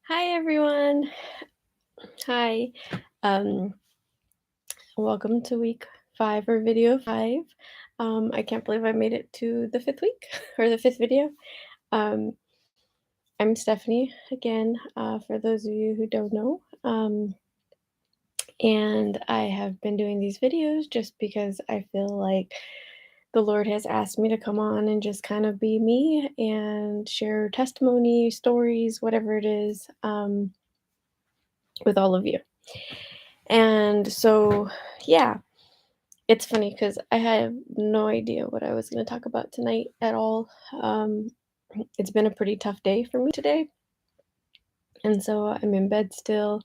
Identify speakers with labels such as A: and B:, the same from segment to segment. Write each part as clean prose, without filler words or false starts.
A: Hi everyone. Hi. Um, Welcome to week 5 or video 5. I can't believe I made it to the 5th week or the 5th video. Um, I'm Stephanie again, for those of you who don't know. And I have been doing these videos just because I feel like the Lord has asked me to come on and just kind of be me and share testimony, stories, whatever it is, with all of you. And so, yeah, it's funny because I have no idea what I was gonna talk about tonight at all. Um, it's been a pretty tough day for me today, and so I'm in bed still.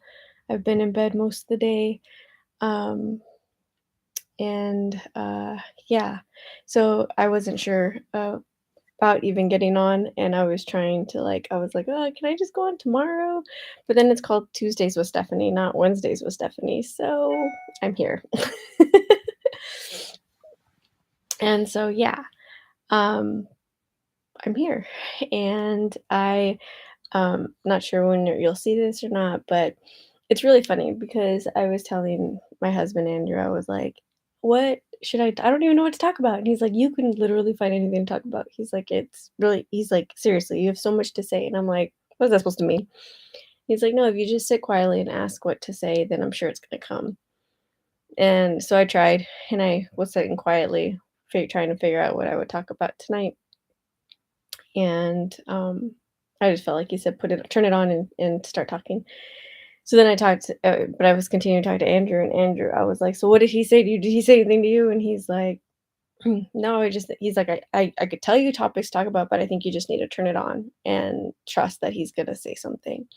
A: I've been in bed most of the day, um, and, yeah, so I wasn't sure, about even getting on, and I was trying to, I was like, "Oh, can I just go on tomorrow?" But then it's called Tuesdays with Stephanie, not Wednesdays with Stephanie, so I'm here. And so, yeah, um I'm here. And not sure when you'll see this or not, but it's really funny because I was telling my husband Andrew, I was like, "What should I don't even know what to talk about." And he's like, "You can literally find anything to talk about." He's like, "It's really," he's like, "Seriously, you have so much to say." And I'm like, "What is that supposed to mean?" He's like, "No, if you just sit quietly and ask what to say, then I'm sure it's gonna come." And so I tried, and I was sitting quietly, trying to figure out what I would talk about tonight. And I just felt like he said, turn it on and start talking. So then I talked, but I was continuing to talk to Andrew, and Andrew, I was like, "So what did he say to you? Did he say anything to you?" And he's like, "No, he's like, I could tell you topics to talk about, but I think you just need to turn it on and trust that he's gonna say something."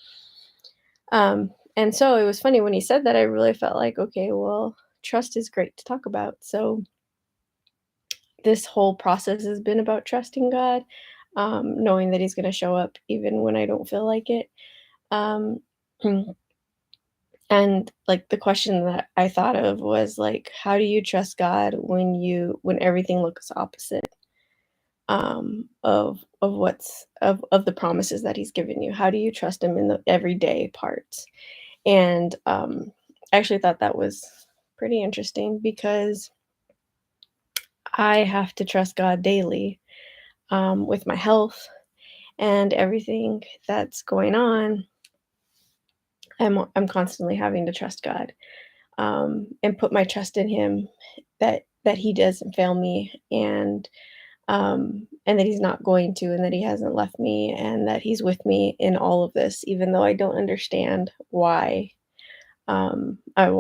A: And so it was funny when he said that. I really felt like, okay, well, trust is great to talk about. So this whole process has been about trusting God, knowing that He's going to show up even when I don't feel like it. Um, and like the question that I thought of was like, how do you trust God when everything looks opposite, of the promises that He's given you? How do you trust Him in the everyday parts? And I actually thought that was pretty interesting because I have to trust God daily, with my health and everything that's going on. I'm constantly having to trust God, and put my trust in Him that He doesn't fail me, and that He's not going to, and that He hasn't left me, and that He's with me in all of this, even though I don't understand why. I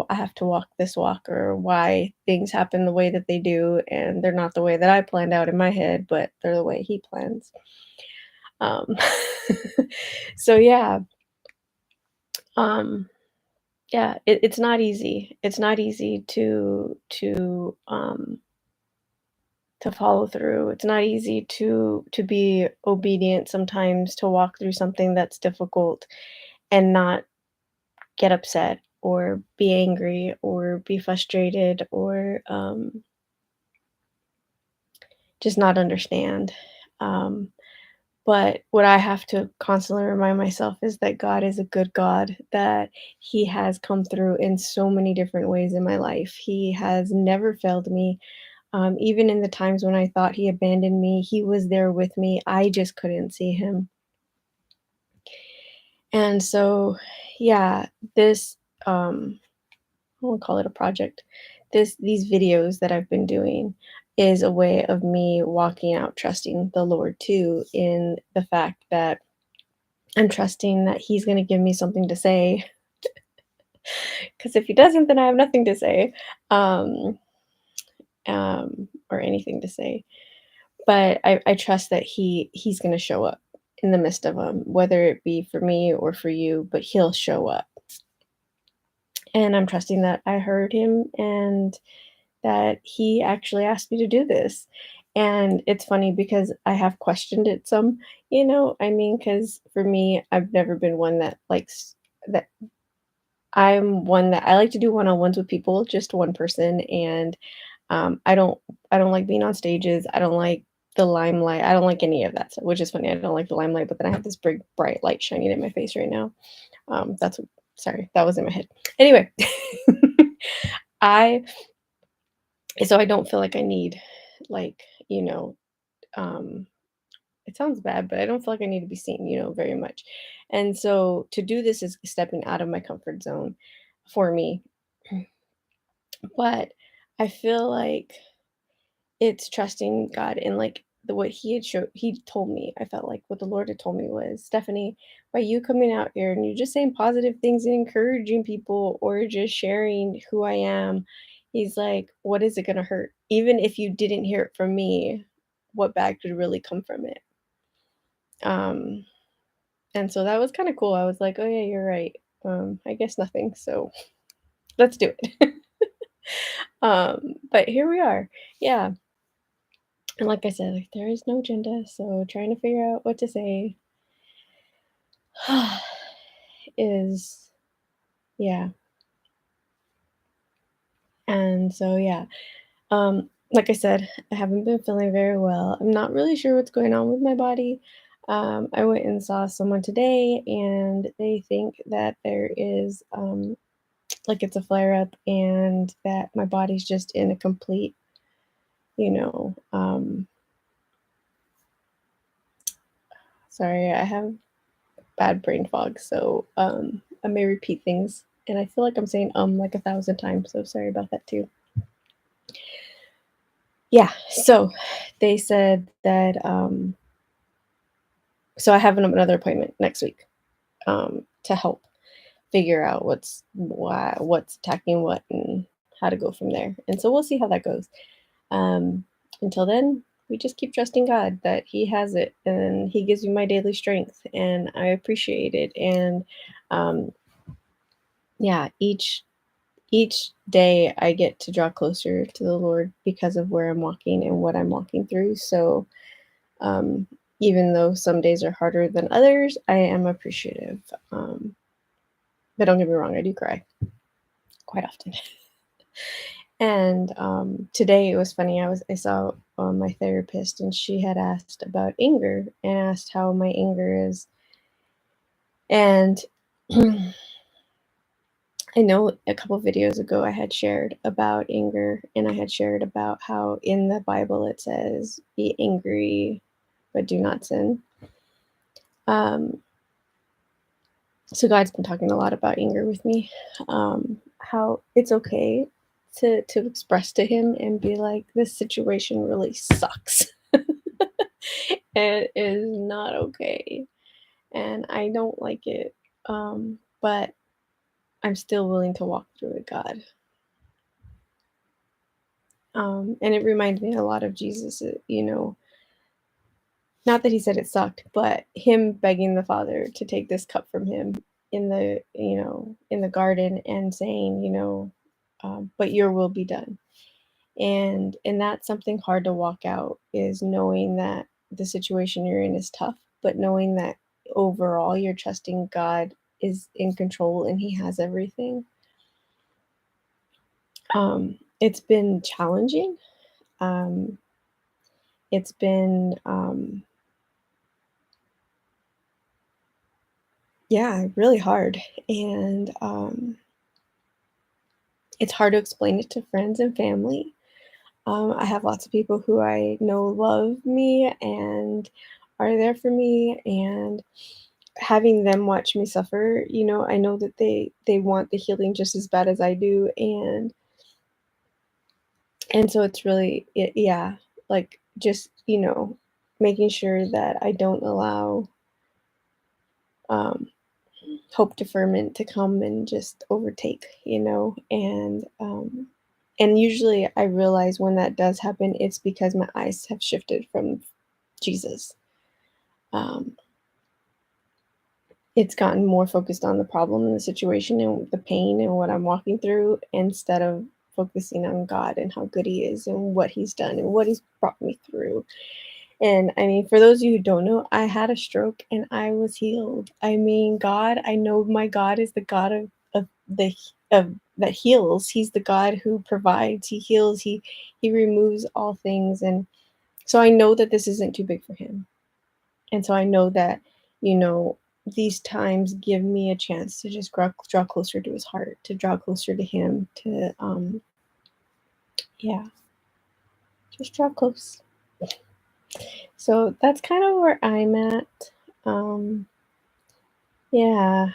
A: have to walk this walk, or why things happen the way that they do, and they're not the way that I planned out in my head, but they're the way He plans. Um, so yeah, um, yeah, it's not easy. It's not easy to follow through. It's not easy to be obedient sometimes, to walk through something that's difficult and not get upset or be angry or be frustrated or just not understand. Um, But what I have to constantly remind myself is that God is a good God, that He has come through in so many different ways in my life. He has never failed me. Even in the times when I thought He abandoned me, He was there with me. I just couldn't see Him. And so, yeah, this, I won't call it a project. These videos that I've been doing is a way of me walking out trusting the Lord too, in the fact that I'm trusting that He's gonna give me something to say, because if He doesn't, then I have nothing to say, um, or anything to say. But I trust that He's gonna show up in the midst of them, whether it be for me or for you, but He'll show up. And I'm trusting that I heard Him and that He actually asked me to do this. And it's funny because I have questioned it some, I mean, because for me, I've never been one that likes that. I'm one that I like to do one-on-ones with people, just one person, and, I don't like being on stages. I don't like the limelight. I don't like any of that stuff, which is funny. I don't like the limelight, but then I have this big bright light shining in my face right now. That's sorry, that was in my head. Anyway, I so I don't feel like I need like, um it sounds bad, but I don't feel like I need to be seen, very much. And so to do this is stepping out of my comfort zone for me. But I feel like it's trusting God and, like, what he told me. I felt like what the Lord had told me was, "Stephanie, by you coming out here and you're just saying positive things and encouraging people or just sharing who I am," he's like, "What is it gonna hurt? Even if you didn't hear it from me, what bad could really come from it?" Um, and so that was kinda cool. I was like, "Oh, yeah, you're right. I guess nothing, so let's do it." But here we are. Yeah. And like I said, like, there is no agenda, so trying to figure out what to say is yeah. And so, yeah, like I said, I haven't been feeling very well. I'm not really sure what's going on with my body. I went and saw someone today, and they think that there is, like, it's a flare up and that my body's just in a complete, you know, sorry, I have bad brain fog, so, I may repeat things, and I feel like I'm saying, like 1,000 times, so sorry about that too. Yeah, so they said that, so I have another appointment next week, to help figure out what's attacking what and how to go from there, and so we'll see how that goes. Um, until then, we just keep trusting God that He has it, and He gives me my daily strength, and I appreciate it, and, um, yeah, each day I get to draw closer to the Lord because of where I'm walking and what I'm walking through. So, um, even though some days are harder than others, I am appreciative. But don't get me wrong, I do cry quite often. And today it was funny. I saw my therapist, and she had asked about anger and asked how my anger is. And I know a couple videos ago I had shared about anger, and I had shared about how in the Bible it says, "Be angry, but do not sin." Um, so God's been talking a lot about anger with me, how it's okay to express to Him and be like, "This situation really sucks. It is not okay, and I don't like it, but I'm still willing to walk through it, God." And it reminds me a lot of Jesus, not that he said it sucked, but him begging the Father to take this cup from him in the garden and saying, but your will be done. And that's something hard to walk out, is knowing that the situation you're in is tough, but knowing that overall you're trusting God is in control and He has everything. It's been challenging. Um, it's been Yeah, really hard. And it's hard to explain it to friends and family. I have lots of people who I know love me and are there for me, and having them watch me suffer, I know that they want the healing just as bad as I do, and so it's really yeah, like, just, making sure that I don't allow um hope deferment to come and just overtake, and usually I realize when that does happen, it's because my eyes have shifted from Jesus. Um, it's gotten more focused on the problem and the situation and the pain and what I'm walking through instead of focusing on God and how good He is and what He's done and what He's brought me through. And I mean, for those of you who don't know, I had a stroke and I was healed. I mean, God, I know my God is the God of the of that heals. He's the God who provides. He heals. He removes all things. And So I know that this isn't too big for him. And so I know that, you know, these times give me a chance to just draw closer to his heart, to draw closer to him, to yeah, just draw close. So that's kind of where I'm at. Um, yeah,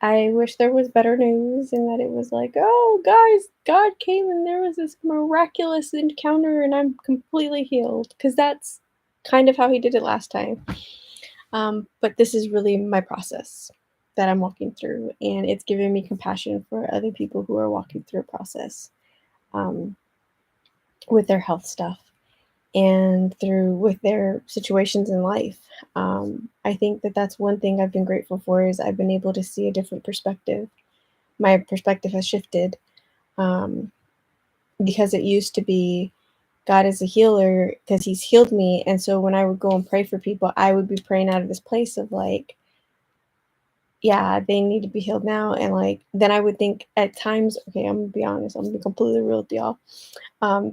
A: I wish there was better news and that it was like, oh, guys, God came and there was this miraculous encounter and I'm completely healed. Because that's kind of how he did it last time. But this is really my process that I'm walking through, and it's giving me compassion for other people who are walking through a process um, with their health stuff and through with their situations in life. I think that that's one thing I've been grateful for is I've been able to see a different perspective. My perspective has shifted um, because it used to be God is a healer because He's healed me, and so when I would go and pray for people, I would be praying out of this place of like, yeah, they need to be healed now. And like, then I would think at times, okay, I'm gonna be honest, I'm gonna be completely real with y'all.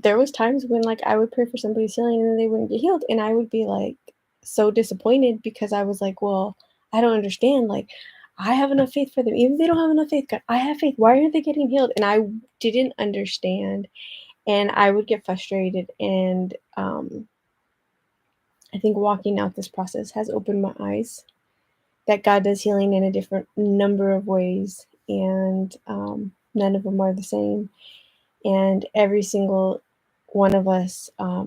A: There was times when like I would pray for somebody's healing and then they wouldn't get healed. And I would be like so disappointed because I was like, well, I don't understand. Like, I have enough faith for them. Even if they don't have enough faith, God, I have faith. Why aren't they getting healed? And I didn't understand. And I would get frustrated. And I think walking out this process has opened my eyes that God does healing in a different number of ways, and none of them are the same. And every single one of us are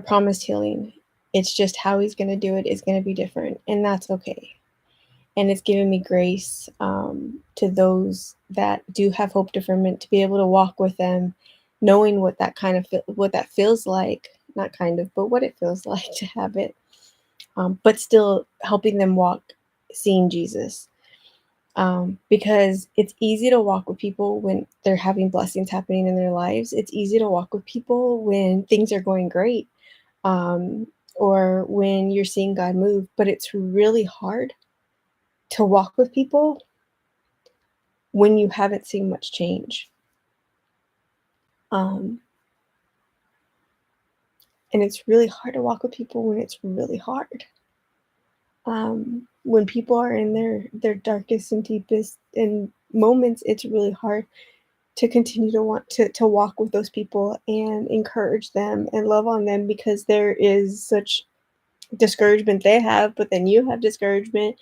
A: promised healing. It's just how He's going to do it is going to be different, and that's okay. And it's given me grace to those that do have hope deferment to be able to walk with them, knowing what that kind of what that feels like. Not kind of, but what it feels like to have it, but still helping them walk, seeing Jesus. Because it's easy to walk with people when they're having blessings happening in their lives. It's easy to walk with people when things are going great, um, or when you're seeing God move. But it's really hard to walk with people when you haven't seen much change. Um, and it's really hard to walk with people when it's really hard. When people are in their darkest and deepest in moments, it's really hard to continue to want to walk with those people and encourage them and love on them because there is such discouragement they have, but then you have discouragement.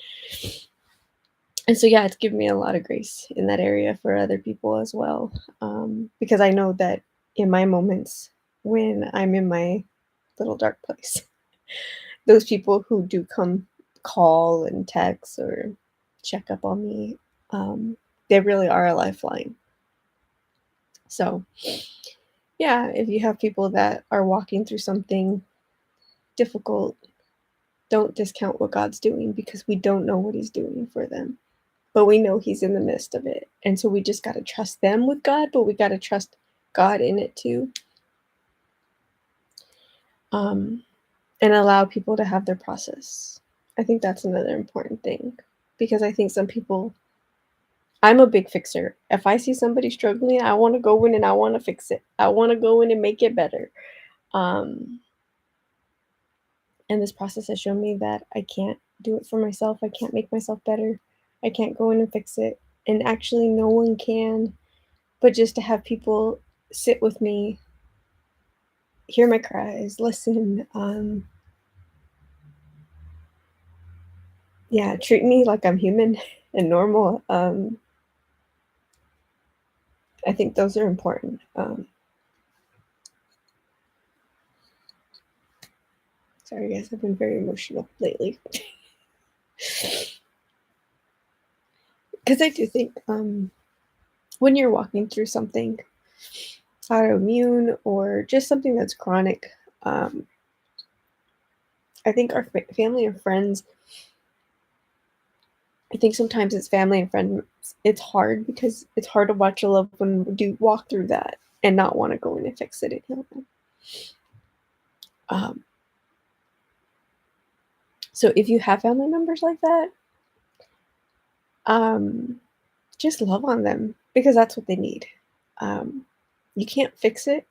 A: And so yeah, it's given me a lot of grace in that area for other people as well, because I know that in my moments when I'm in my little dark place, those people who do come call and text or check up on me, they really are a lifeline. So yeah, if you have people that are walking through something difficult, don't discount what God's doing because we don't know what He's doing for them. But we know He's in the midst of it. And so we just got to trust them with God, but we got to trust God in it too. Um, and allow people to have their process. I think that's another important thing because I think some people, I'm a big fixer. If I see somebody struggling, I want to go in and I want to fix it. I want to go in and make it better. Um, And this process has shown me that I can't do it for myself. I can't make myself better. I can't go in and fix it. And actually, no one can. But just to have people sit with me, hear my cries, listen, yeah, treat me like I'm human and normal. I think those are important. Sorry, guys, I've been very emotional lately. Because I do think when you're walking through something autoimmune or just something that's chronic, um, I think our family and friends, I think sometimes it's family and friends, it's hard because it's hard to watch a loved one do walk through that and not want to go in and fix it and heal them. Um, so if you have family members like that, um, just love on them because that's what they need. You can't fix it,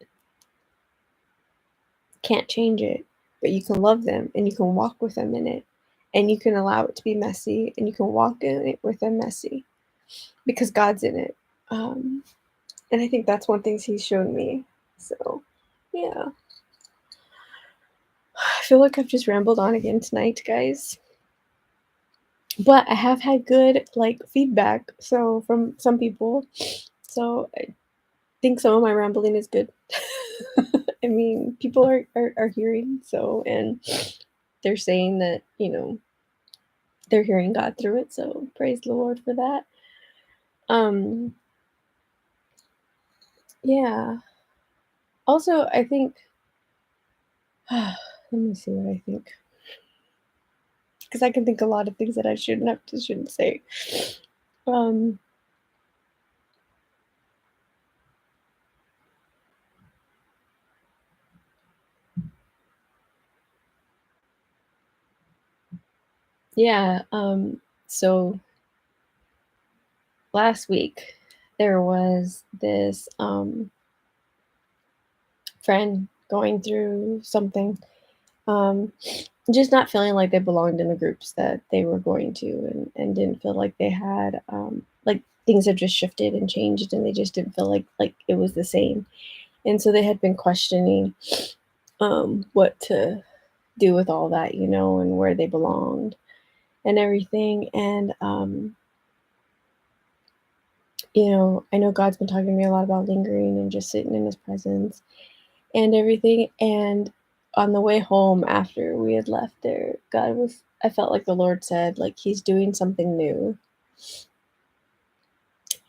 A: can't change it, but you can love them and you can walk with them in it. And you can allow it to be messy and you can walk in it with them messy because God's in it. Um, and I think that's one thing He's shown me. So, yeah. I feel like I've just rambled on again tonight, guys. But I have had good like feedback so from some people. So I think some of my rambling is good. I mean, people are hearing so and they're saying that, they're hearing God through it. So praise the Lord for that. Um yeah. Also, I think let me see what I think. Because I can think a lot of things that I shouldn't say. Um yeah, so last week there was this friend going through something, um, just not feeling like they belonged in the groups that they were going to, and didn't feel like they had, like things have just shifted and changed, and they just didn't feel like it was the same. And so they had been questioning, what to do with all that, and where they belonged and everything. And I know God's been talking to me a lot about lingering and just sitting in His presence and everything. And on the way home after we had left there, I felt like the Lord said, like, He's doing something new.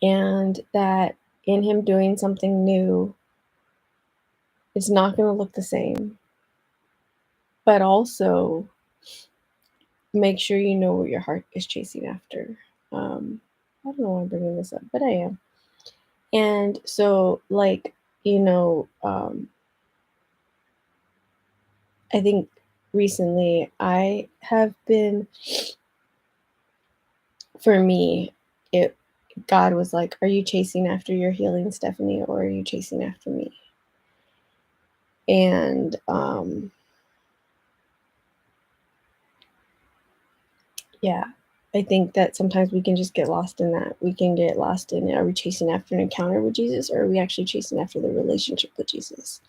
A: And that in Him doing something new, it's not going to look the same. But also, make sure you know what your heart is chasing after. I don't know why I'm bringing this up, but I am. And so, like, I think recently I have been, for me, it God was like, "Are you chasing after your healing, Stephanie, or are you chasing after me?" And yeah, I think that sometimes we can just get lost in that. We can get lost in, are we chasing after an encounter with Jesus, or are we actually chasing after the relationship with Jesus?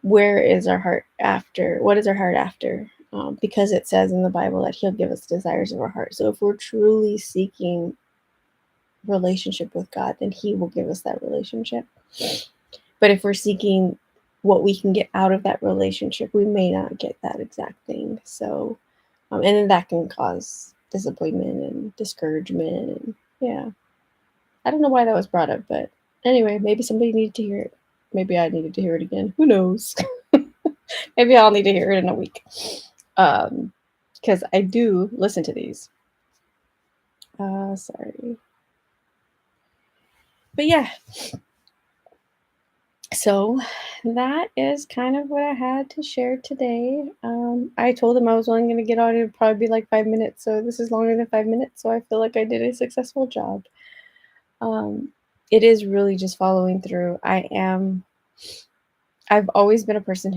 A: Where is our heart after? What is our heart after? Because it says in the Bible that He'll give us desires of our heart. So if we're truly seeking relationship with God, then He will give us that relationship. But if we're seeking what we can get out of that relationship, we may not get that exact thing. So, and then that can cause disappointment and discouragement. And yeah, I don't know why that was brought up, but anyway, maybe somebody needed to hear it. Maybe I needed to hear it again. Who knows? Maybe I'll need to hear it in a week. Because I do listen to these. Sorry. But yeah, so that is kind of what I had to share today. I told him I was only going to get on. It would probably be like 5 minutes. So this is longer than 5 minutes. So I feel like I did a successful job. Um, it is really just following through. I've always been a person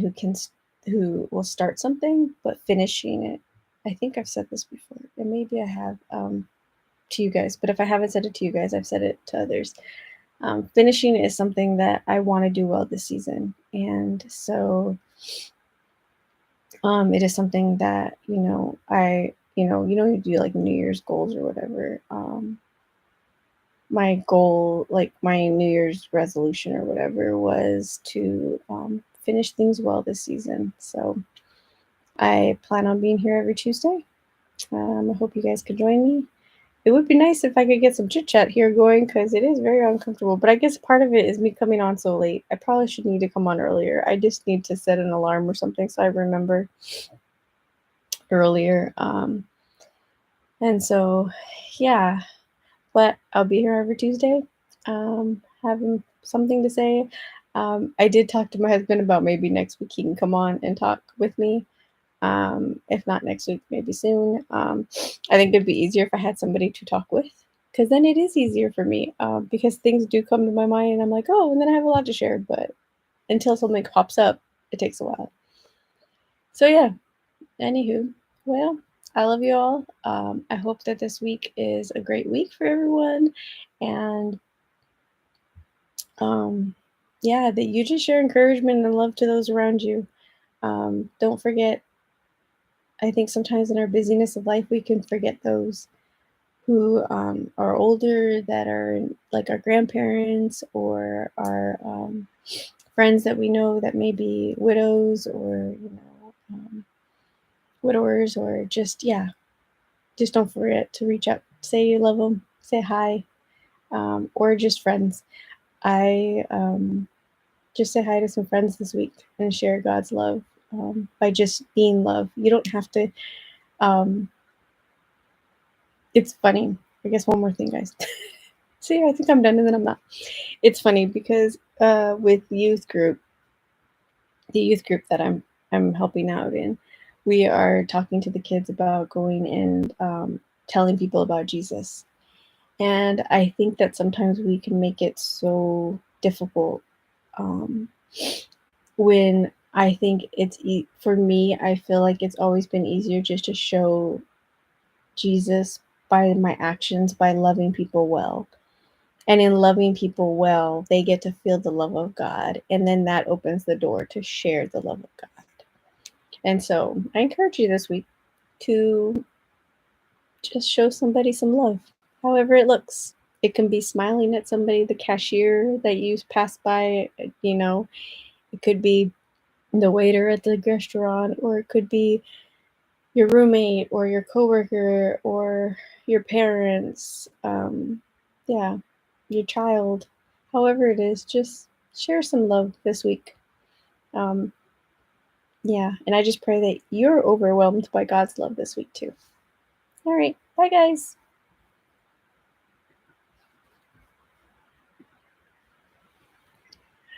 A: who will start something, but finishing it. I think I've said this before, and maybe I have, to you guys, but if I haven't said it to you guys, I've said it to others. Finishing is something that I want to do well this season. And so it is something that, you do like New Year's goals or whatever. My goal, like my New Year's resolution or whatever, was to finish things well this season. So I plan on being here every Tuesday. I hope you guys could join me. It would be nice if I could get some chit chat here going because it is very uncomfortable. But I guess part of it is me coming on so late. I probably should need to come on earlier. I just need to set an alarm or something so I remember earlier. And so, yeah, but I'll be here every Tuesday, having something to say. I did talk to my husband about maybe next week he can come on and talk with me. If not next week, maybe soon. I think it'd be easier if I had somebody to talk with. because then it is easier for me, because things do come to my mind, and I'm like, "Oh," and then I have a lot to share, but until something pops up, it takes a while. So, yeah, anywho, well, I love you all. I hope that this week is a great week for everyone, and, um, yeah, that you just share encouragement and love to those around you. Don't forget, I think sometimes in our busyness of life, we can forget those who are older, that are like our grandparents or our friends that we know that may be widows, or widowers, or just, yeah, just don't forget to reach out, say you love them, say hi, or just friends. I just say hi to some friends this week and share God's love, by just being love. You don't have to. Um, it's funny. I guess one more thing, guys. See, I think I'm done, and then I'm not. It's funny because with the youth group that I'm helping out in, we are talking to the kids about going and telling people about Jesus. And I think that sometimes we can make it so difficult, um, when I think for me, I feel like it's always been easier just to show Jesus by my actions, by loving people well. And in loving people well, they get to feel the love of God. And then that opens the door to share the love of God. And so I encourage you this week to just show somebody some love, however it looks. It can be smiling at somebody, the cashier that you pass by, you know, it could be the waiter at the restaurant, or it could be your roommate or your coworker or your parents. Yeah, your child, however it is, just share some love this week. Um, yeah, and I just pray that you're overwhelmed by God's love this week too. All right, bye guys.